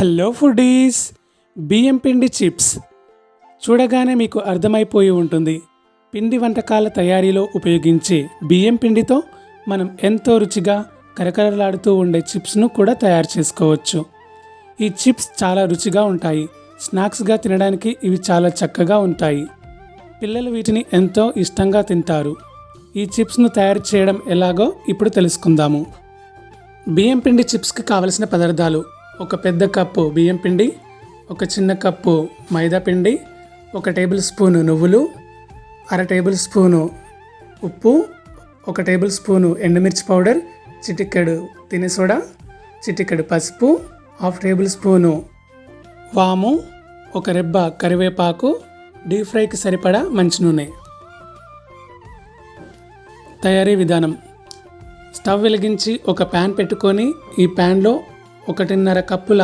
Hello foodies. బియ్యం పిండి chips చూడగానే మీకు అర్థమైపోయి ఉంటుంది. పిండి వంటకాల తయారీలో ఉపయోగించే బియ్యం పిండితో మనం ఎంతో రుచిగా కరకరలాడుతూ ఉండే చిప్స్ను కూడా తయారు చేసుకోవచ్చు. ఈ చిప్స్ చాలా రుచిగా ఉంటాయి. స్నాక్స్గా తినడానికి ఇవి చాలా చక్కగా ఉంటాయి. పిల్లలు వీటిని ఎంతో ఇష్టంగా తింటారు. ఈ చిప్స్ను తయారు చేయడం ఎలాగో ఇప్పుడు తెలుసుకుందాము. బియ్యం పిండి చిప్స్కి కావలసిన పదార్థాలు: ఒక పెద్ద కప్పు బియ్యం పిండి, ఒక చిన్న కప్పు మైదా పిండి, 1 టేబుల్ స్పూను నువ్వులు, 1/2 టేబుల్ స్పూను ఉప్పు, 1 టేబుల్ స్పూను ఎండుమిర్చి పౌడర్, చిటికెడు తినే సోడా, చిటికెడు పసుపు, 1/2 టేబుల్ స్పూను వాము, 1 రెబ్బ కరివేపాకు, డీప్ ఫ్రైకి సరిపడా మంచి నూనె. తయారీ విధానం: స్టవ్ వెలిగించి ఒక ప్యాన్ పెట్టుకొని ఈ ప్యాన్లో 1.5 కప్పుల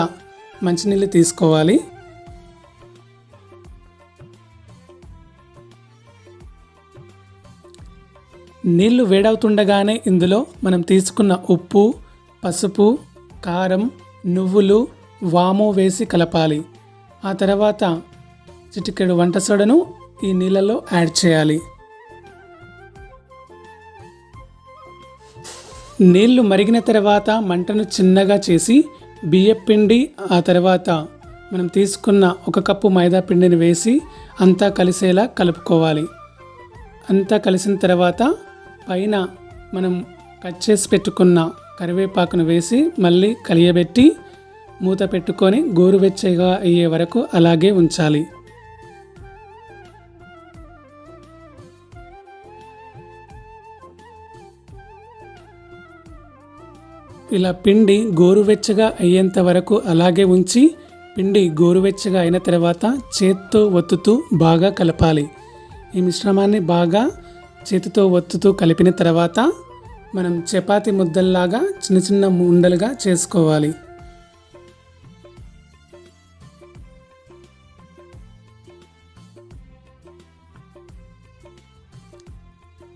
మంచినీళ్ళు తీసుకోవాలి. నీళ్లు వేడవుతుండగానే ఇందులో మనం తీసుకున్న ఉప్పు, పసుపు, కారం, నువ్వులు, వాము వేసి కలపాలి. ఆ తర్వాత చిటికెడు వంట సోడాను ఈ నీళ్ళలో యాడ్ చేయాలి. నీళ్లు మరిగిన తర్వాత మంటను చిన్నగా చేసి బియ్యపిండి, ఆ తర్వాత మనం తీసుకున్న 1 కప్పు మైదా పిండిని వేసి అంతా కలిసేలా కలుపుకోవాలి. అంతా కలిసిన తర్వాత పైన మనం కట్ చేసి పెట్టుకున్న కరివేపాకును వేసి మళ్ళీ కలియబెట్టి మూత పెట్టుకొని గోరువెచ్చగా అయ్యే వరకు అలాగే ఉంచాలి. ఇలా పిండి గోరువెచ్చగా అయ్యేంత వరకు అలాగే ఉంచి పిండి గోరువెచ్చగా అయిన తర్వాత చేత్తో ఒత్తుతూ బాగా కలపాలి. ఈ మిశ్రమాన్ని బాగా చేతితో ఒత్తుతూ కలిపిన తర్వాత మనం చపాతీ ముద్దల్లాగా చిన్న చిన్న ఉండలుగా చేసుకోవాలి.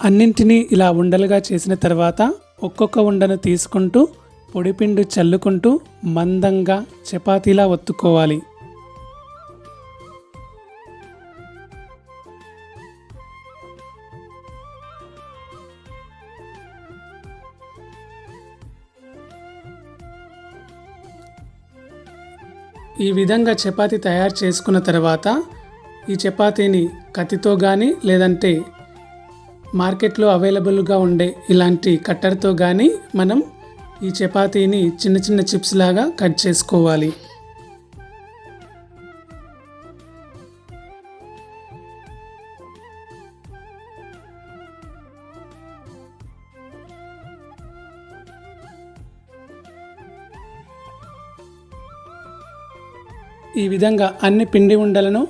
అన్నింటినీ ఇలా ఉండలుగా చేసిన తర్వాత ఒక్కొక్క ఉండను తీసుకుంటూ పొడిపిండి చల్లుకుంటూ మందంగా చపాతీలా ఒత్తుకోవాలి. ఈ విధంగా చపాతీ తయారు చేసుకున్న తర్వాత ఈ చపాతీని కత్తితో కానీ లేదంటే మార్కెట్లో అవైలబుల్గా ఉండే ఇలాంటి కట్టర్తో కానీ మనం ఈ చపాతీని చిన్న చిన్న చిప్స్ లాగా కట్ చేసుకోవాలి. ఈ విధంగా అన్ని పిండి ఉండలను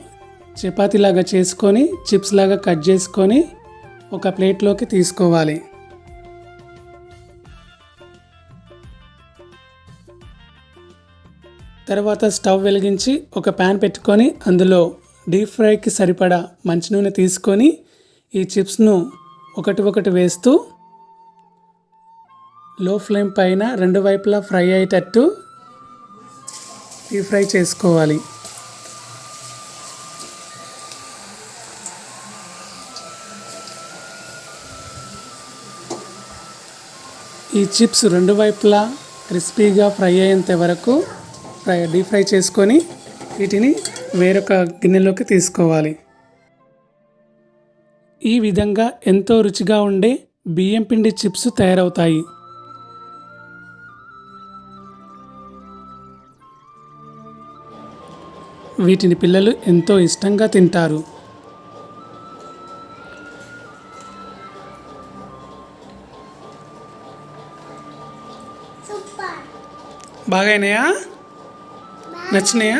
చపాతీలాగా చేసుకొని చిప్స్ లాగా కట్ చేసుకొని ఒక ప్లేట్లోకి తీసుకోవాలి. తర్వాత స్టవ్ వెలిగించి ఒక ప్యాన్ పెట్టుకొని అందులో డీప్ ఫ్రైకి సరిపడా మంచి నూనె తీసుకొని ఈ చిప్స్ను ఒకటి వేస్తూ లో ఫ్లేమ్ పైన 2 వైపులా ఫ్రై అయ్యేటట్టు డీప్ ఫ్రై చేసుకోవాలి. ఈ చిప్స్ 2 వైపులా క్రిస్పీగా ఫ్రై అయ్యేంత వరకు డీప్ ఫ్రై చేసుకొని వీటిని వేరొక గిన్నెలోకి తీసుకోవాలి. ఈ విధంగా ఎంతో రుచిగా ఉండే బియ్యం పిండి చిప్స్ తయారవుతాయి. వీటిని పిల్లలు ఎంతో ఇష్టంగా తింటారు. బాగాయినాయా? నచ్చినాయా?